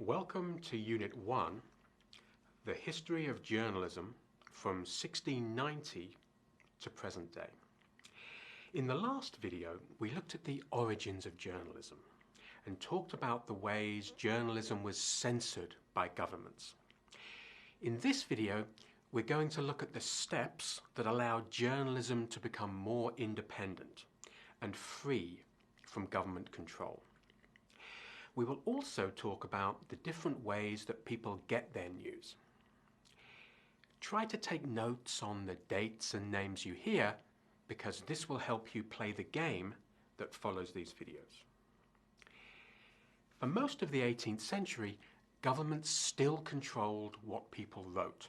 Welcome to Unit 1, The History of Journalism from 1690 to present day. In the last video, we looked at the origins of journalism and talked about the ways journalism was censored by governments. In this video, we're going to look at the steps that allowed journalism to become more independent and free from government control. We will also talk about the different ways that people get their news. Try to take notes on the dates and names you hear, because this will help you play the game that follows these videos. For most of the 18th century, governments still controlled what people wrote.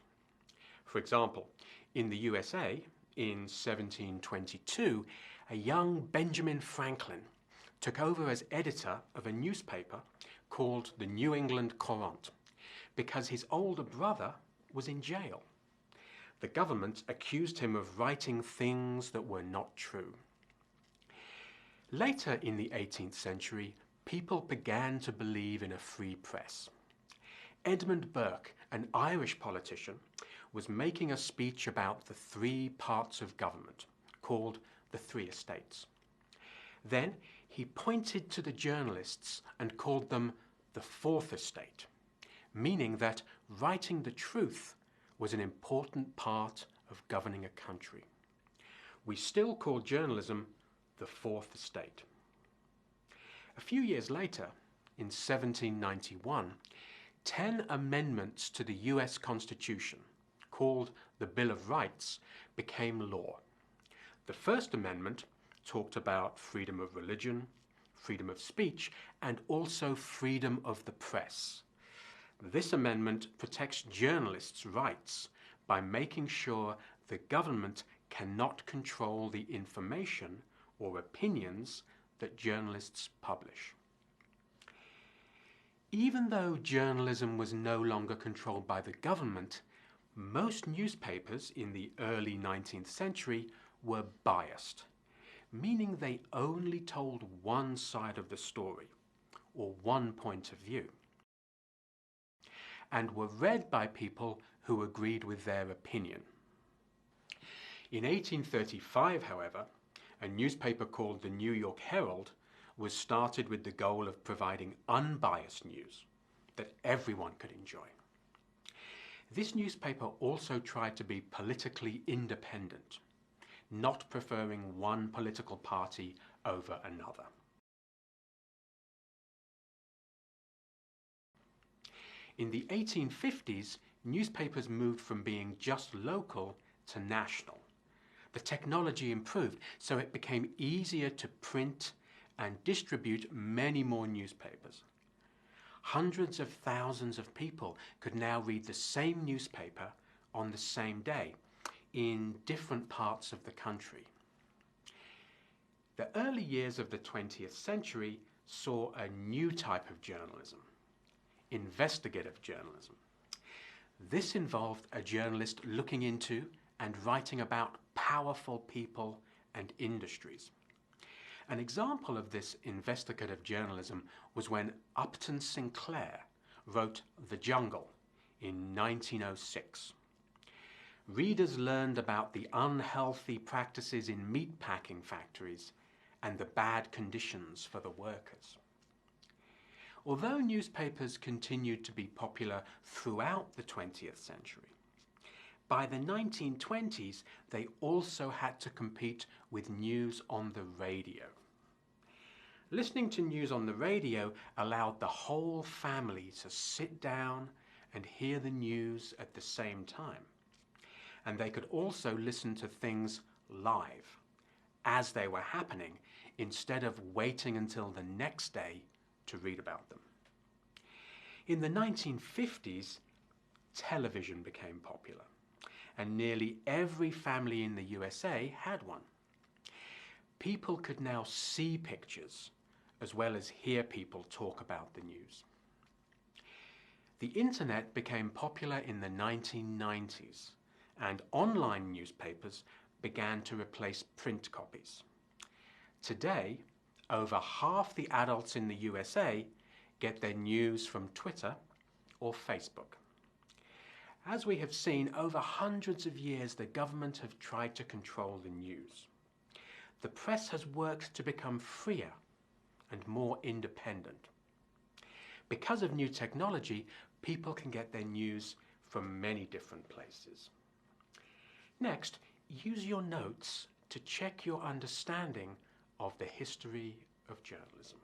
For example, in the USA, in 1722, a young Benjamin Franklin took over as editor of a newspaper called the New England Courant because his older brother was in jail. The government accused him of writing things that were not true. Later in the 18th century, people began to believe in a free press. Edmund Burke, an Irish politician, was making a speech about the three parts of government, called the Three Estates. Then he pointed to the journalists and called them the Fourth Estate, meaning that writing the truth was an important part of governing a country. We still call journalism the Fourth Estate. A few years later, in 1791, 10 amendments to the US Constitution, called the Bill of Rights, became law. The First Amendment talked about freedom of religion, freedom of speech, and also freedom of the press. This amendment protects journalists' rights by making sure the government cannot control the information or opinions that journalists publish. Even though journalism was no longer controlled by the government, most newspapers in the early 19th century were biased, meaning they only told one side of the story, or one point of view, and were read by people who agreed with their opinion. In 1835, however, a newspaper called the New York Herald was started with the goal of providing unbiased news that everyone could enjoy. This newspaper also tried to be politically independent, not preferring one political party over another. In the 1850s, newspapers moved from being just local to national. The technology improved, so it became easier to print and distribute many more newspapers. Hundreds of thousands of people could now read the same newspaper on the same day in different parts of the country. The early years of the 20th century saw a new type of journalism, investigative journalism. This involved a journalist looking into and writing about powerful people and industries. An example of this investigative journalism was when Upton Sinclair wrote The Jungle in 1906. Readers learned about the unhealthy practices in meatpacking factories and the bad conditions for the workers. Although newspapers continued to be popular throughout the 20th century, by the 1920s they also had to compete with news on the radio. Listening to news on the radio allowed the whole family to sit down and hear the news at the same time. And they could also listen to things live, as they were happening, instead of waiting until the next day to read about them. In the 1950s, television became popular, and nearly every family in the USA had one. People could now see pictures, as well as hear people talk about the news. The internet became popular in the 1990s, and online newspapers began to replace print copies. Today, over half the adults in the USA get their news from Twitter or Facebook. As we have seen, over hundreds of years the government have tried to control the news. The press has worked to become freer and more independent. Because of new technology, people can get their news from many different places. Next, use your notes to check your understanding of the history of journalism.